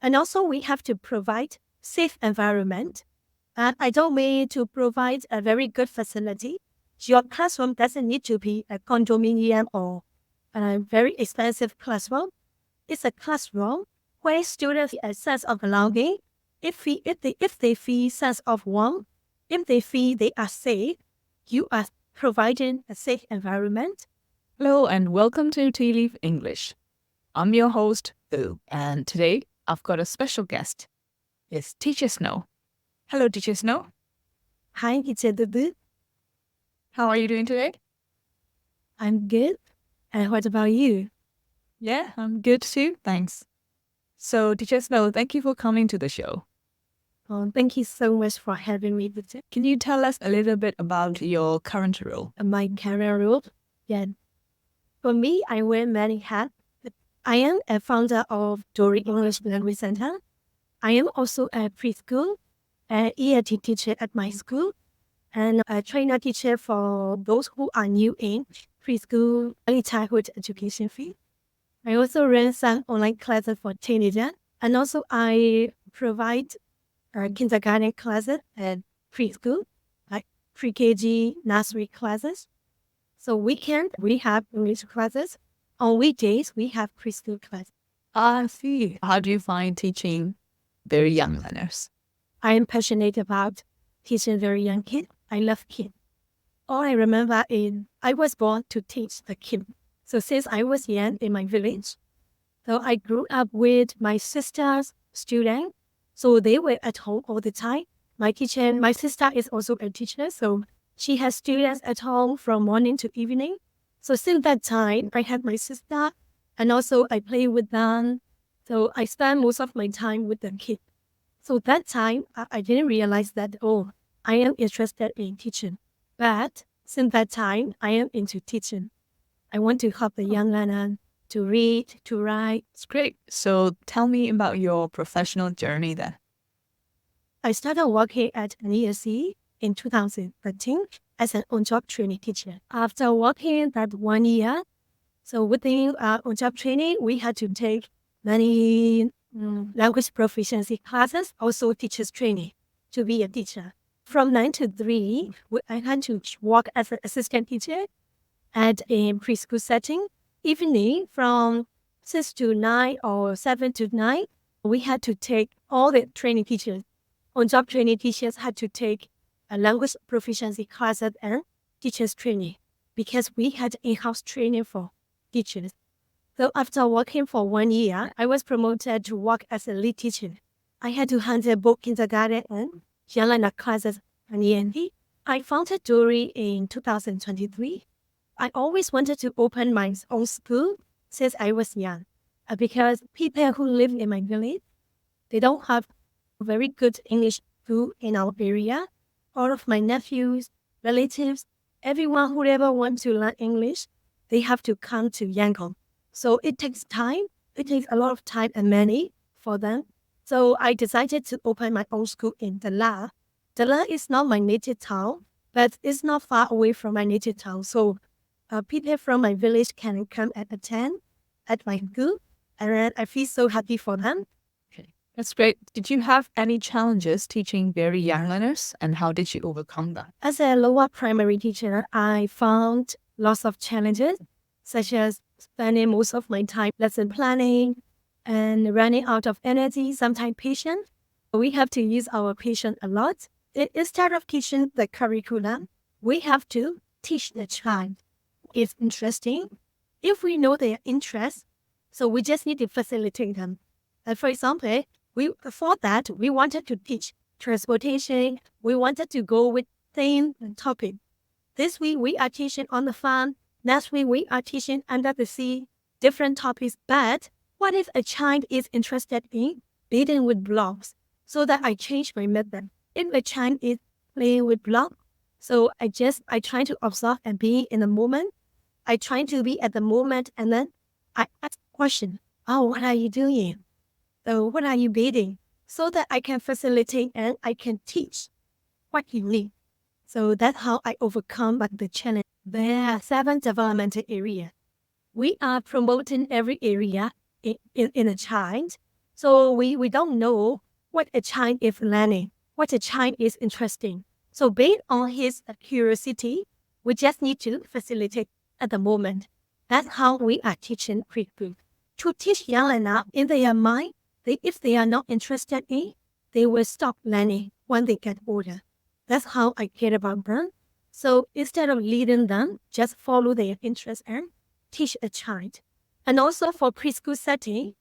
And also we have to provide safe environment. I don't mean to provide a very good facility. Your classroom doesn't need to be a condominium or a very expensive classroom. It's a classroom where students feel a sense of belonging. If they feel sense of warmth, if they feel they are safe, you are providing a safe environment. Hello and welcome to Tea Leaf English. I'm your host, Boo, and today I've got a special guest. It's Teacher Snow. Hello, Teacher Snow. Hi, Teacher Dudu. How are you doing today? I'm good. And what about you? Yeah, I'm good too, thanks. So, Teacher Snow, thank you for coming to the show. Thank you so much for having me, Teacher. Can you tell us a little bit about your current role? My career role? Yeah. For me, I wear many hats. I am a founder of Dory English Language Center. I am also a preschool, ELT teacher at my school, and a trainer teacher for those who are new in preschool early childhood education field. I also run some online classes for teenagers, and also I provide kindergarten classes and preschool, like pre-KG, nursery classes. So weekend, we have English classes. On weekdays, we have preschool classes. I see. How do you find teaching very young learners? I am passionate about teaching very young kids. I love kids. All I remember is I was born to teach the kids. So since I was young in my village, so I grew up with my sister's students. So they were at home all the time. My sister is also a teacher. So she has students at home from morning to evening. So since that time, I had my sister and also I play with them. So I spend most of my time with the kids. So that time, I didn't realize that, I am interested in teaching. But since that time, I am into teaching. I want to help the young learner to read, to write. It's great. So tell me about your professional journey then. I started working at an ESC in 2013 as an on-job training teacher. After working that 1 year, so within on-job training, we had to take many language proficiency classes, also teachers training to be a teacher. From 9 to 3, I had to work as an assistant teacher at a preschool setting. Evening from 6 to 9 or 7 to 9, we had to take all the training teachers. On-job training teachers had to take a language proficiency classes and teachers training because we had in-house training for teachers. So after working for 1 year, I was promoted to work as a lead teacher. I had to handle both kindergarten and young learner classes and ENT. I founded Dory in 2023. I always wanted to open my own school since I was young because people who live in my village, they don't have very good English school in our area. All of my nephews, relatives, everyone who ever wants to learn English, they have to come to Yangon. So it takes time. It takes a lot of time and money for them. So I decided to open my own school in Dala. Dala is not my native town, but it's not far away from my native town. So people from my village can come and attend at my school. And I feel so happy for them. Okay, that's great. Did you have any challenges teaching very young learners and how did you overcome that? As a lower primary teacher, I found lots of challenges, such as spending most of my time lesson planning and running out of energy, sometimes patience. We have to use our patience a lot. Instead of teaching the curriculum, we have to teach the child. It's interesting. If we know their interest, so we just need to facilitate them. For example, before that, we wanted to teach transportation. We wanted to go with same topic. This week, we are teaching on the farm. Next week, we are teaching under the sea, different topics. But what if a child is interested in building with blocks? So that I change my method. If a child is playing with blocks, so I try to observe and be in the moment. I try to be at the moment and then I ask question. Oh, what are you doing? So what are you building? So that I can facilitate and I can teach what you need. So that's how I overcome the challenge. There are 7 developmental areas. We are promoting every area in a child. So we don't know what a child is learning, what a child is interesting. So based on his curiosity, we just need to facilitate at the moment. That's how we are teaching preschool. To teach young learners in their mind, if they are not interested in, they will stop learning when they get older. That's how I care about them. So instead of leading them, just follow their interest and teach a child. And also for preschool setting,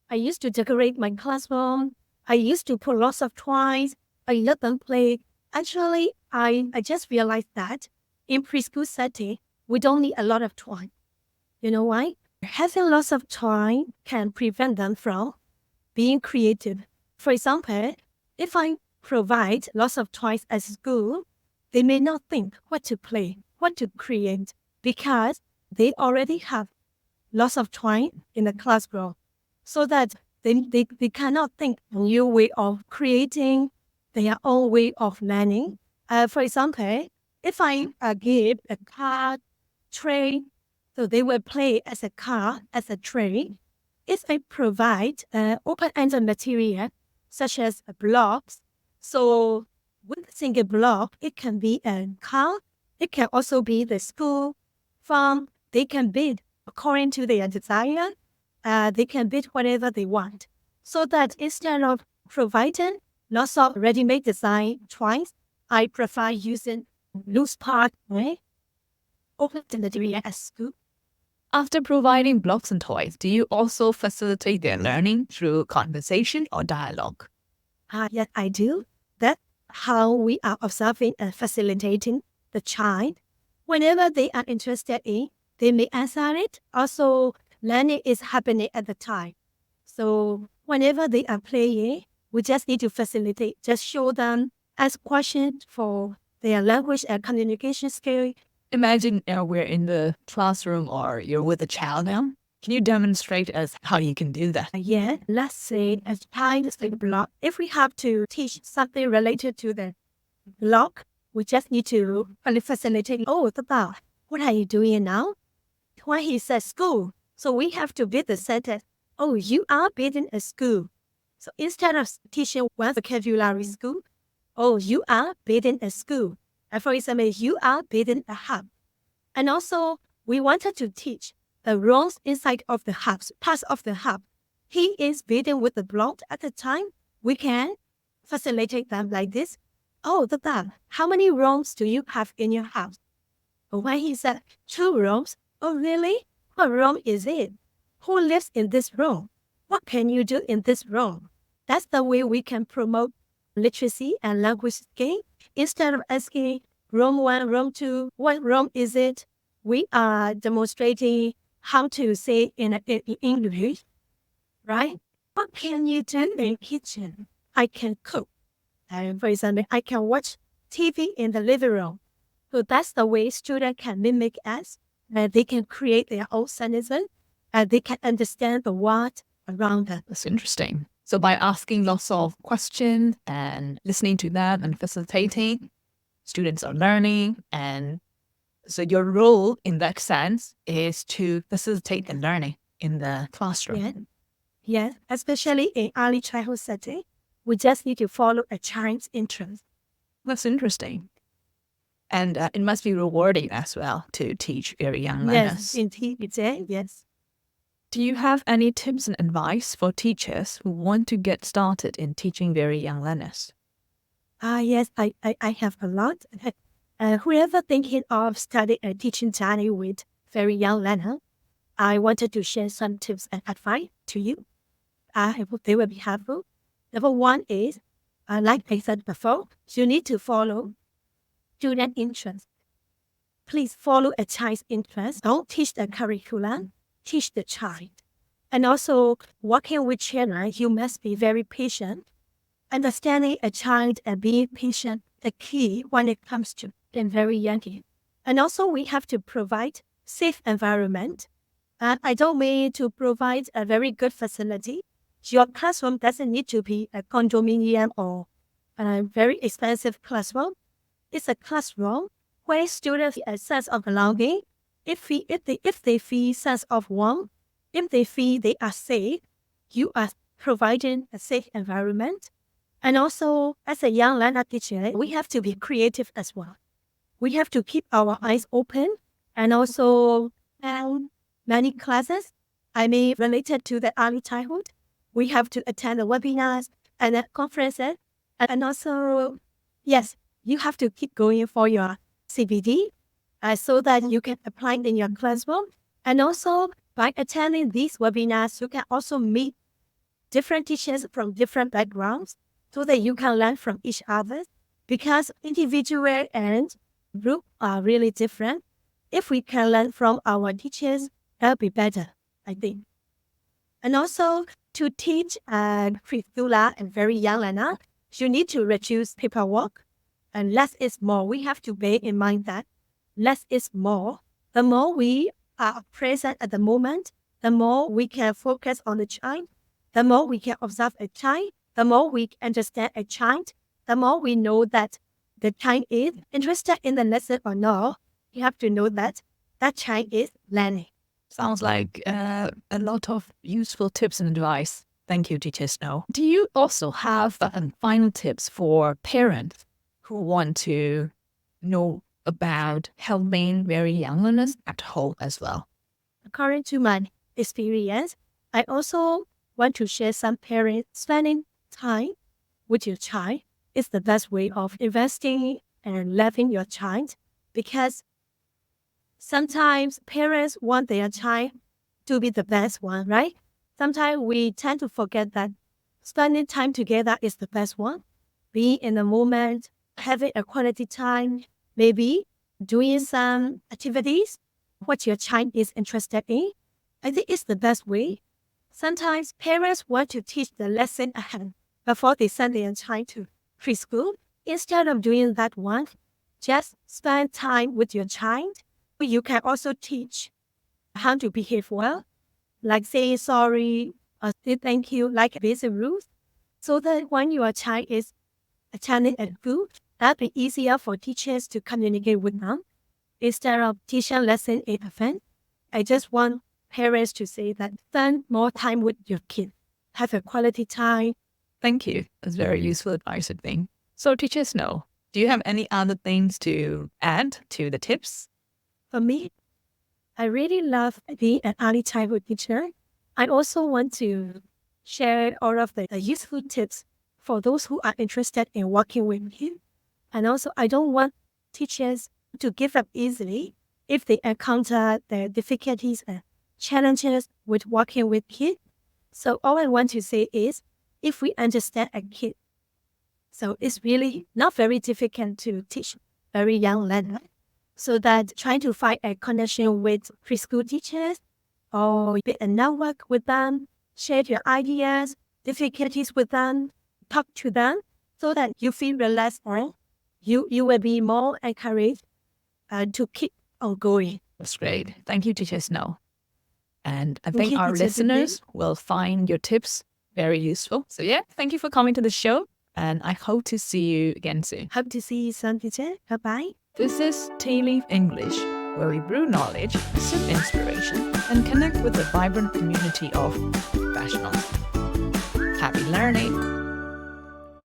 I used to decorate my classroom. I used to put lots of toys. I let them play. Actually, I just realized that in preschool setting, we don't need a lot of toys. You know why? Having lots of toys can prevent them from being creative. For example, if I provide lots of toys at school, they may not think what to play, what to create, because they already have lots of toys in the classroom, so that they cannot think a new way of creating their own way of learning. For example, if I give a card tray, so they will play as a card, as a tray. If I provide open-ended material, such as blocks, so with a single block, it can be a car, it can also be the school, farm. They can build according to their desire. They can build whatever they want. So that instead of providing lots of ready-made design toys, I prefer using loose part, right? Open material at school. After providing blocks and toys, do you also facilitate their learning through conversation or dialogue? Yes, I do. That's how we are observing and facilitating the child. Whenever they are interested in, they may answer it. Also, learning is happening at the time. So whenever they are playing, we just need to facilitate, just show them, ask questions for their language and communication skill. Imagine we're in the classroom or you're with a child now. Can you demonstrate us how you can do that? Yeah, let's say a child is a block. If we have to teach something related to the block, we just need to facilitate. Oh, Tata, what are you doing now? When he says school, so we have to build the sentence. Oh, you are building a school. So instead of teaching one vocabulary school, oh, you are building a school. And for example, you are building a hub. And also, we wanted to teach the rooms inside of the hubs, parts of the hub. He is building with the block at the time. We can facilitate them like this. Oh, Tata, how many rooms do you have in your house? When he said 2 rooms, oh, really? What room is it? Who lives in this room? What can you do in this room? That's the way we can promote literacy and language skill. Instead of asking room 1, room 2, what room is it? We are demonstrating how to say in English, right? What can you do in kitchen? I can cook. For example, I can watch TV in the living room. So that's the way students can mimic us. They can create their own sentence. They can understand the world around them. That's interesting. So by asking lots of questions and listening to them and facilitating, students are learning. And so your role in that sense is to facilitate the learning in the classroom. Yes, especially in early childhood setting, we just need to follow a child's interest. That's interesting. And it must be rewarding as well to teach very young learners. Yes, indeed, yes. Do you have any tips and advice for teachers who want to get started in teaching very young learners? Yes, I have a lot. Whoever thinking of studying a teaching journey with very young learner, I wanted to share some tips and advice to you. I hope they will be helpful. Number 1 is, like I said before, you need to follow student interest. Please follow a child's interest. Don't teach the curriculum, teach the child. And also, working with children, you must be very patient. Understanding a child and being patient, the key when it comes to them very young. And also, we have to provide safe environment. And I don't mean to provide a very good facility. Your classroom doesn't need to be a condominium or a very expensive classroom. It's a classroom where students feel a sense of belonging. If they feel sense of warmth, if they feel they are safe, you are providing a safe environment. And also, as a young learner teacher, we have to be creative as well. We have to keep our eyes open and also many classes, related to the early childhood. We have to attend the webinars and the conferences. And also, yes, you have to keep going for your CBD so that you can apply it in your classroom. And also, by attending these webinars, you can also meet different teachers from different backgrounds so that you can learn from each other, because individual and group are really different. If we can learn from our teachers, that'll be better, I think. And also, to teach preschooler and very young learner, you need to reduce paperwork, and less is more. We have to bear in mind that less is more. The more we are present at the moment, the more we can focus on the child, the more we can observe a child, the more we understand a child, the more we know that the child is interested in the lesson or not. You have to know that that child is learning. Sounds like a lot of useful tips and advice. Thank you, Teacher Snow. Do you also have final tips for parents who want to know about helping very young learners at home as well? According to my experience, I also want to share some parents spending time with your child is the best way of investing and loving your child, because sometimes parents want their child to be the best one, right? Sometimes we tend to forget that spending time together is the best one. Being in the moment, having a quality time, maybe doing some activities, what your child is interested in. I think it's the best way. Sometimes parents want to teach the lesson ahead before they send their child to preschool. Instead of doing that one, just spend time with your child. You can also teach how to behave well, like saying sorry or say thank you, like basic rules, so that when your child is attending at school, that'll be easier for teachers to communicate with them instead of teaching lesson in advance. I just want parents to say that spend more time with your kid, have a quality time. Thank you. That's very useful advice, I think. So, Teacher Snow, do you have any other things to add to the tips? For me, I really love being an early childhood teacher. I also want to share all of the useful tips for those who are interested in working with kids. And also, I don't want teachers to give up easily if they encounter the difficulties and challenges with working with kids. So all I want to say is, if we understand a kid, so it's really not very difficult to teach very young learners. So that trying to find a connection with preschool teachers or build a network with them, share your ideas, difficulties with them, talk to them, so that you feel relaxed or you will be more encouraged to keep on going. That's great. Thank you, Teacher Snow. And I Thank think you, our Teacher listeners will find your tips very useful. So yeah, thank you for coming to the show. And I hope to see you again soon. Hope to see you soon, teacher. Bye-bye. This is Tea Leaf English, where we brew knowledge, sip inspiration, and connect with a vibrant community of professionals. Happy learning!